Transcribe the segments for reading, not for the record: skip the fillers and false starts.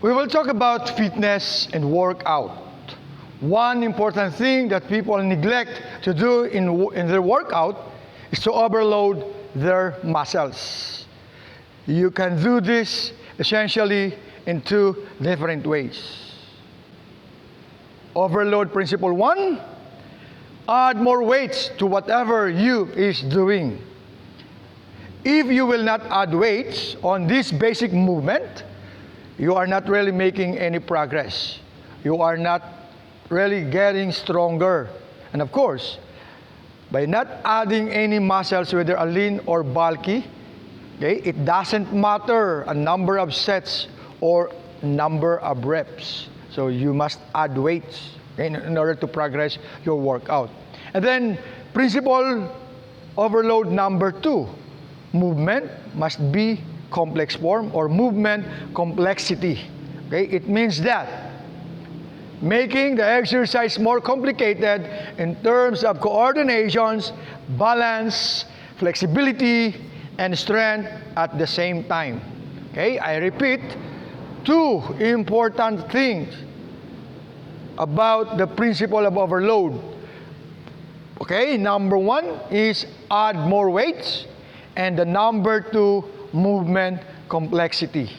We will talk about fitness and workout. One important thing that people neglect to do in their workout is to overload their muscles. You can do this essentially in two different ways. Overload principle one, add more weights to whatever you is doing. If you will not add weights on this basic movement, you are not really making any progress. You are not really getting stronger. And of course, by not adding any muscles, whether a lean or bulky, okay, it doesn't matter a number of sets or number of reps. So you must add weights in order to progress your workout. And then principle overload number two, movement must be complex form or movement complexity. Okay, it means that making the exercise more complicated in terms of coordinations, balance, flexibility, and strength at the same time. Okay, I repeat, two important things about the principle of overload. Okay, number one is add more weights, and the number two, movement complexity.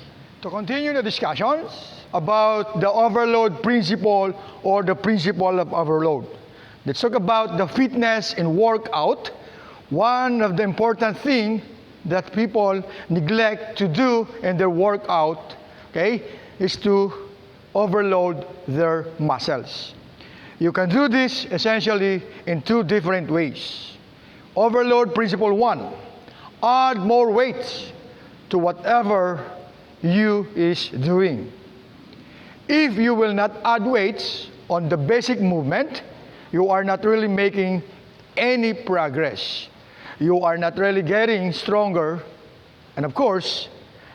To continue the discussions about the overload principle or the principle of overload, let's talk about the fitness and workout. One of the important things that people neglect to do in their workout, okay, is to overload their muscles. You can do this essentially in two different ways. Overload principle one, add more weights to whatever you is doing. If you will not add weights on the basic movement, you are not really making any progress. You are not really getting stronger, and of course,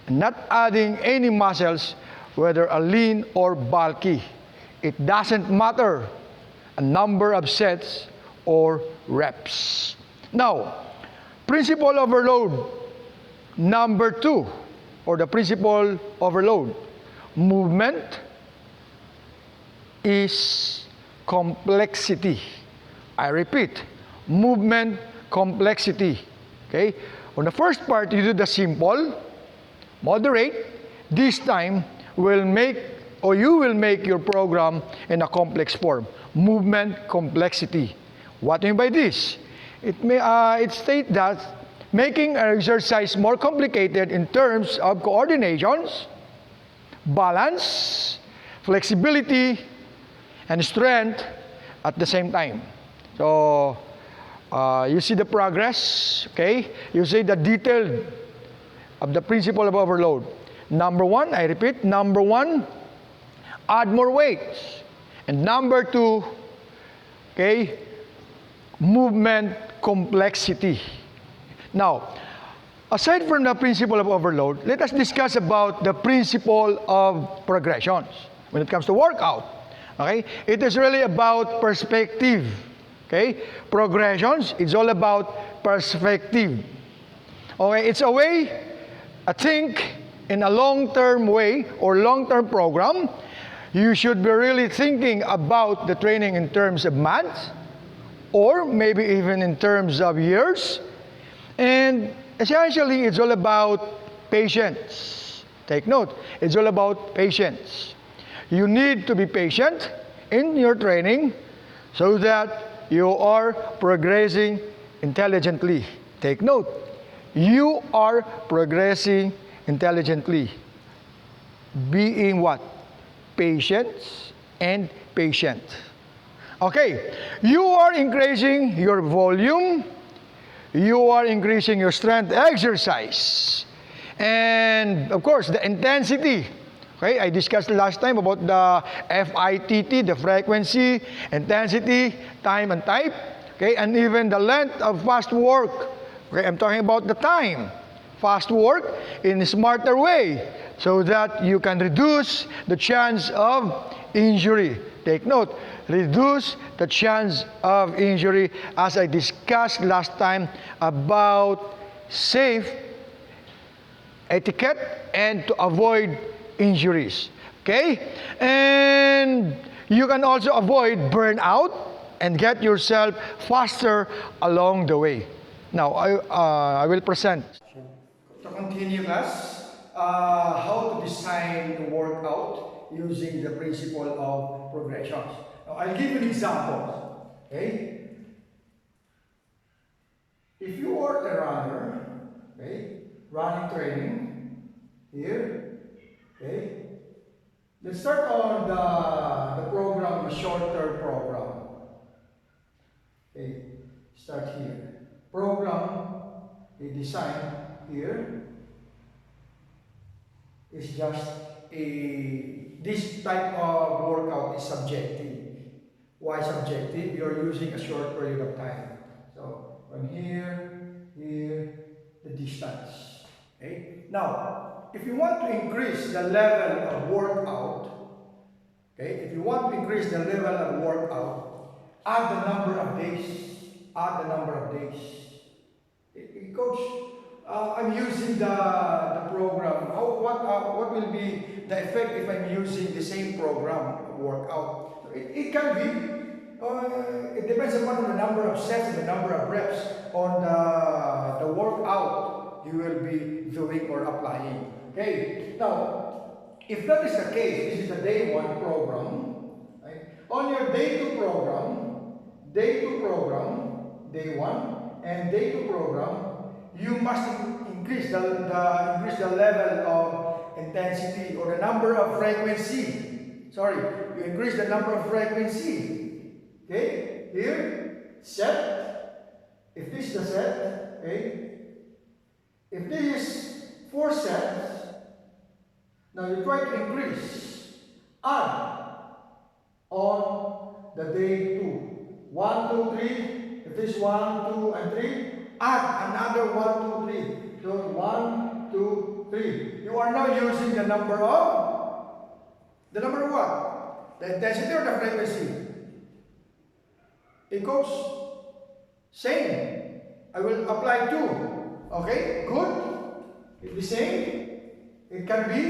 not adding any muscles, whether a lean or bulky. It doesn't matter a number of sets or reps. Now, principle overload number two, or the principle overload, movement is complexity. I repeat, movement complexity. Okay? On the first part, you do the simple, moderate. This time, you will make your program in a complex form. Movement complexity. What do you mean by this? It states that making an exercise more complicated in terms of coordinations, balance, flexibility, and strength at the same time. So, you see the progress, okay? You see the detail of the principle of overload. Number one, I repeat, number one, add more weights. And number two, okay, movement complexity. Now, aside from the principle of overload, let us discuss about the principle of progressions. When it comes to workout, okay, it is really about perspective. Okay, progressions, it's all about perspective. Okay, it's a way, I think, in a long-term way or long-term program, you should be really thinking about the training in terms of months or maybe even in terms of years. And essentially, it's all about patience. Take note, it's all about patience. You need to be patient in your training so that you are progressing intelligently. Take note, you are progressing intelligently. Being what? Patience and patient. Okay, you are increasing your volume, you are increasing your strength exercise, and of course the intensity. Okay, I discussed last time about the FITT, the frequency, intensity, time and type, okay, and even the length of fast work. Okay, I'm talking about the time. Fast work in a smarter way so that you can reduce the chance of injury. Take note, reduce the chance of injury as I discussed last time about safe etiquette and to avoid injuries. Okay? And you can also avoid burnout and get yourself faster along the way. Now, I will present. To continue, class, how to design a workout using the principle of progressions. Now, I'll give you an example. Okay? If you are a runner, okay, running training, here, okay, let's start on the program, the shorter program. Okay, start here. Program, a design here is just this type of workout is subjective. Why subjective? You're using a short period of time. So from here, the distance. Okay. Now, if you want to increase the level of workout, okay, if you want to increase the level of workout, add the number of days. Add the number of days. Coach, I'm using the program. What will be the effect if I'm using the same program workout? It can be. It depends upon the number of sets and the number of reps on the workout you will be doing or applying. Okay. Now, if that is the case, this is the day one program. Right? On your day two program, day one and day two program, you must increase the level of intensity or the number of frequency. Sorry, you increase the number of frequency. Okay, here, set. If this is the set, okay. If this is 4 sets, now you try to increase. Add on the day 2. 1, 2, 3. If this 1, 2, and 3, add another 1, 2, 3. So 1, 2, 3. You are now using the number of what? The intensity or the frequency? It goes same. I will apply 2. Okay, good. It's the same. It can be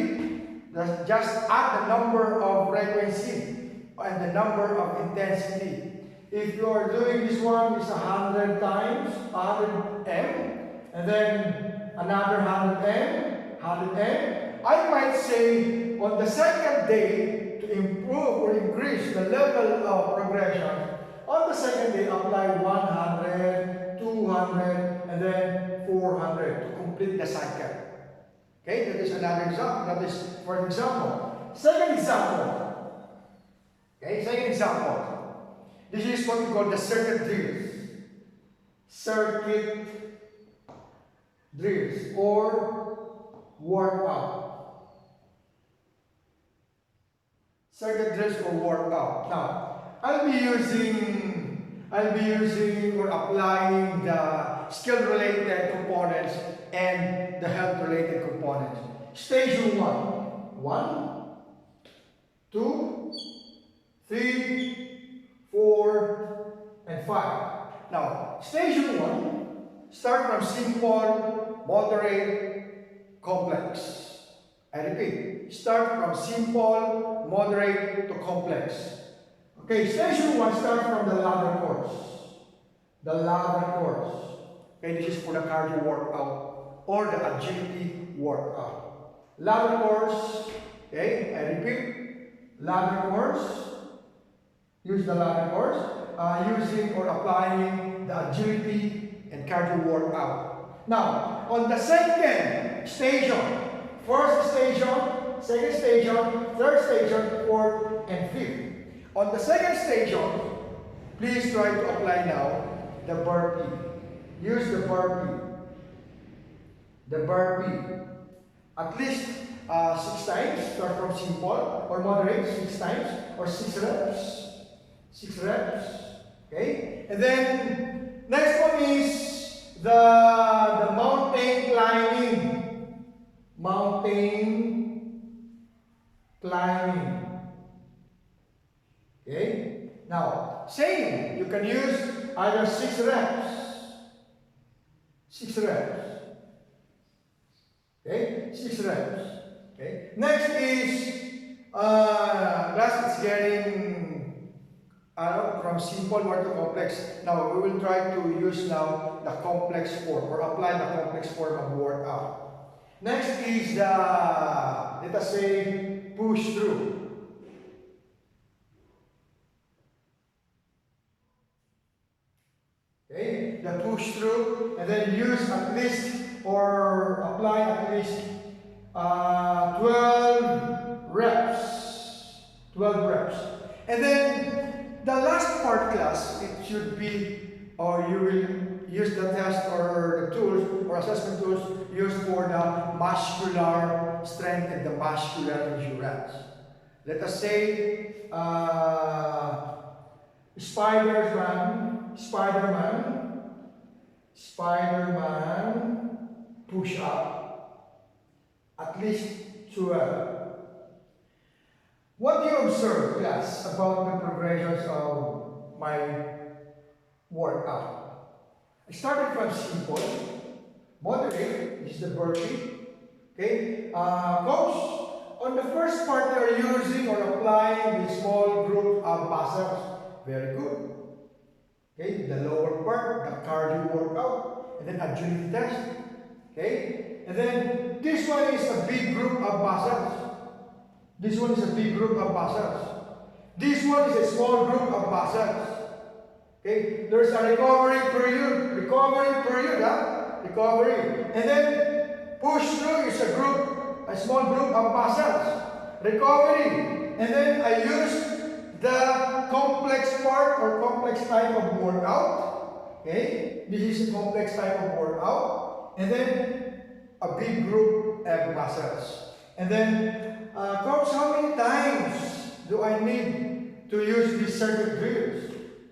just add the number of frequency and the number of intensity. If you are doing this one, it's 100 times 100 M, and then another 100 M, 100 M. I might say on the second day to improve or increase the level of progression. On the second day, apply 100, 200, and then 400 to complete the cycle. Okay, that is another example. That is for example. Second example. Okay, second example. This is what we call the circuit drills. Circuit drills or workout. Circuit drills or workout. Now, I'll be using or applying the skill-related components and the health-related components. Stage 1. 1, 2, 3, 4, and 5. Now, stage 1, start from simple, moderate, complex. I repeat, start from simple, moderate to complex. Okay, stage 1, start from the ladder course. The ladder course. Okay, this is for the cardio workout or the agility workout. Ladder course, okay, I repeat, ladder course. Use the ladder course, using or applying the agility and cardio workout. Now, on the second station, first station, second station, third station, fourth, and fifth. On the second station, please try to apply now the burpee. Use the burpee. The burpee. At least 6 times, start from simple or moderate, 6 times, or 6 reps. 6 reps. Okay? And then, next one is the mountain climbing. Mountain climbing. Okay? Now, same. You can use either 6 reps. 6 reps. Okay? 6 reps. Okay? Next is Class, it's getting from simple more to complex. Now, we will try to use now the complex form or apply the complex form of workout. Next is the, let us say, push through. Okay, the push through, and then use at least or apply at least 12 reps. 12 reps. And then the last part class, it should be, or you will use the test or the tools or assessment tools used for the muscular strength and the muscular endurance. Let us say Spider-Man push up at least 12. What do you observe, class, about the progressions of my workout? I started from simple, moderate, this is the burpee. Okay, coach, on the first part they are using or applying the small group of muscles. Very good. Okay, the lower part, the cardio workout, and then agility test. Okay, and then this one is a big group of muscles. This one is a big group of muscles. This one is a small group of muscles. Okay, there's a recovery period. Recovery. And then push through is a small group of muscles. Recovery. And then I use the complex part or complex type of workout. Okay, this is a complex type of workout. And then a big group of muscles. And then, coach, how many times do I need to use these circuit drills?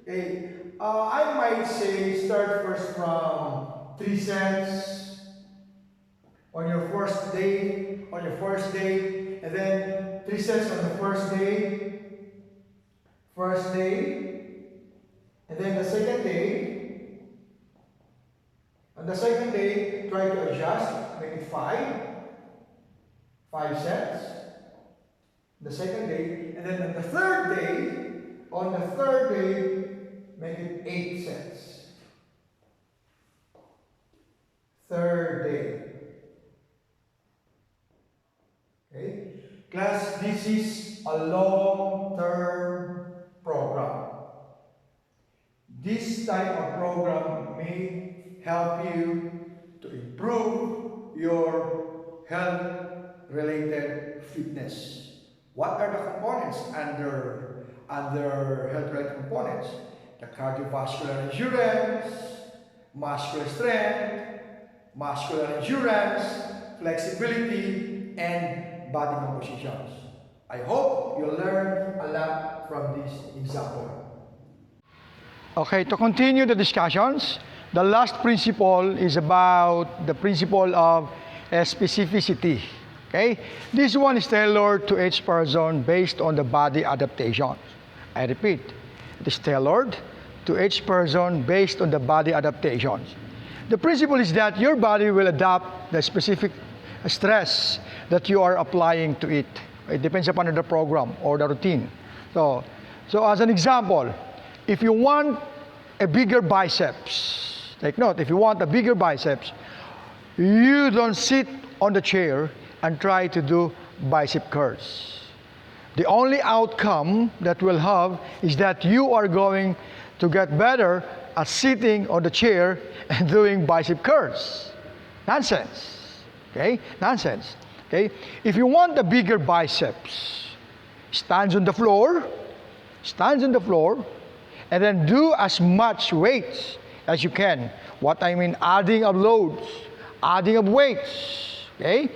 Okay, I might say start first from 3 sets on your first day, and then 3 sets on the first day, and then the second day. On the second day, try to adjust, make it 5 sets. The second day, and then on the third day, make it 8 sets. Third day. Okay? Class, this is a long-term program. This type of program may help you to improve your health-related fitness. What are the components under health-related components? The cardiovascular endurance, muscular strength, muscular endurance, flexibility, and body compositions. I hope you learned a lot from this example. Okay, to continue the discussions, the last principle is about the principle of specificity. Okay, this one is tailored to each person based on the body adaptation. I repeat, it is tailored to each person based on the body adaptations. The principle is that your body will adapt the specific stress that you are applying to it. It depends upon the program or the routine. So as an example, if you want a bigger biceps, take note, if you want a bigger biceps, you don't sit on the chair and try to do bicep curls. The only outcome that will have is that you are going to get better at sitting on the chair and doing bicep curls. Nonsense. Okay? Nonsense. Okay? If you want a bigger biceps, stand on the floor, and then do as much weights as you can. What I mean, adding of loads, adding of weights. Okay?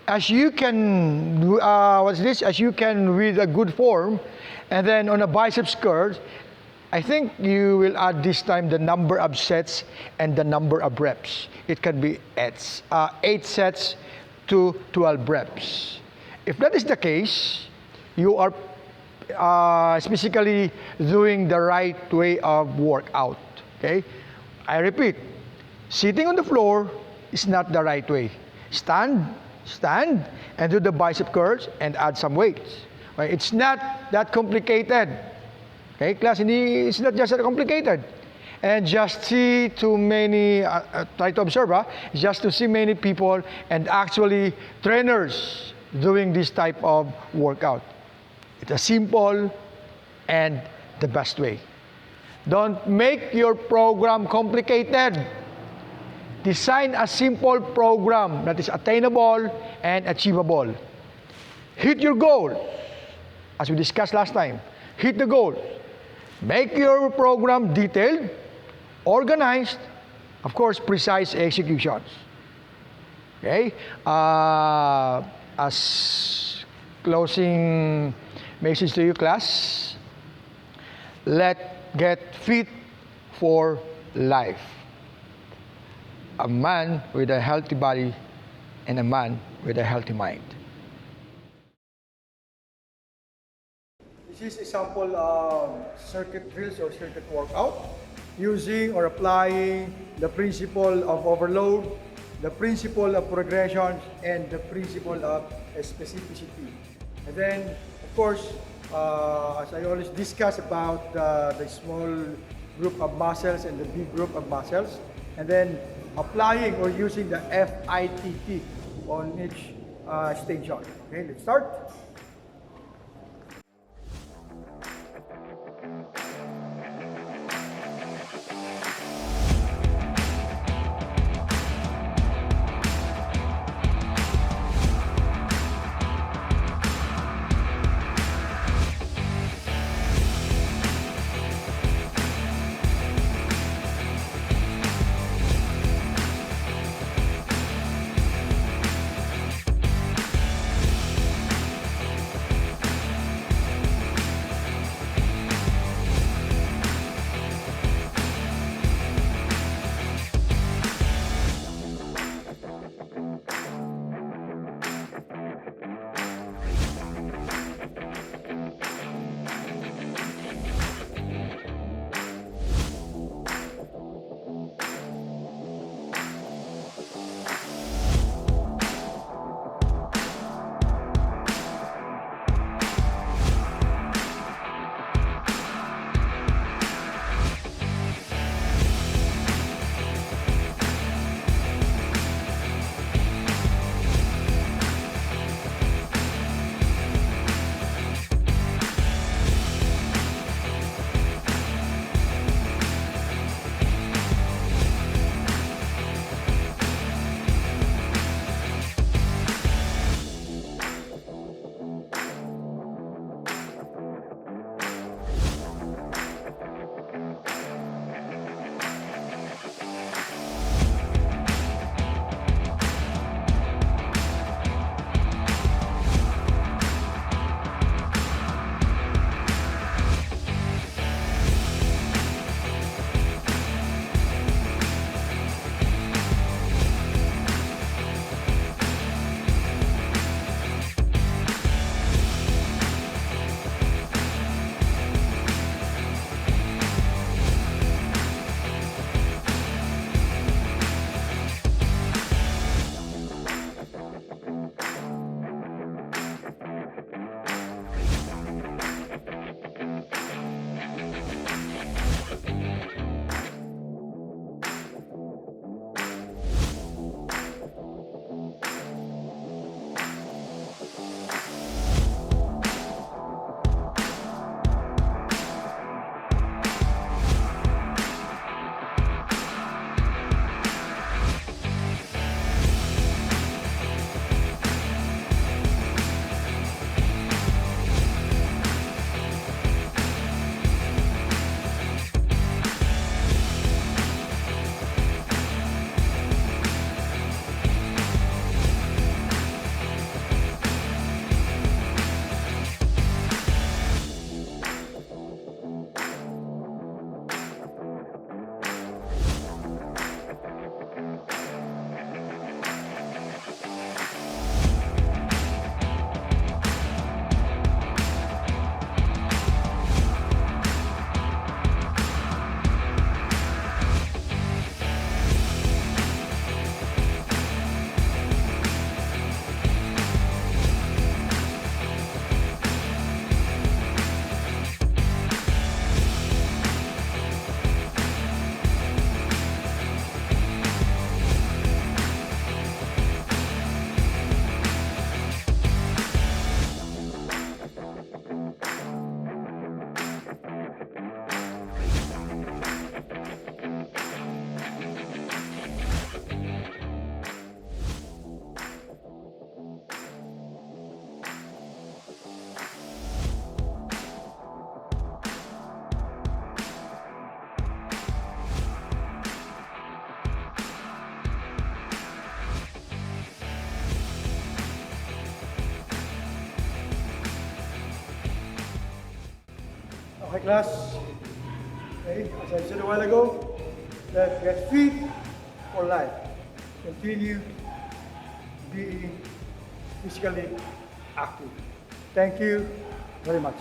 As you can, as you can with a good form, and then on a biceps curl, I think you will add this time the number of sets and the number of reps. It can be 8 sets to 12 reps. If that is the case, you are specifically doing the right way of workout. Okay? I repeat, sitting on the floor is not the right way. Stand and do the bicep curls and add some weights. Okay, it's not that complicated. Okay, class, it's not just that complicated. And just see too many, try to observe, just to see many people and actually trainers doing this type of workout. It's a simple and the best way. Don't make your program complicated. Design a simple program that is attainable and achievable. Hit your goal, as we discussed last time. Hit the goal. Make your program detailed, organized, of course, precise executions. Okay? As closing message to you, class, let's get fit for life. A man with a healthy body and a man with a healthy mind. This is a sample circuit drills or circuit workout using or applying the principle of overload, the principle of progression, and the principle of specificity. And then, of course, as I always discuss about the small group of muscles and the big group of muscles, and then applying or using the FITT on each station. Okay, let's start. My class, okay, as I said a while ago, let's get fit for life. Continue being physically active. Thank you very much.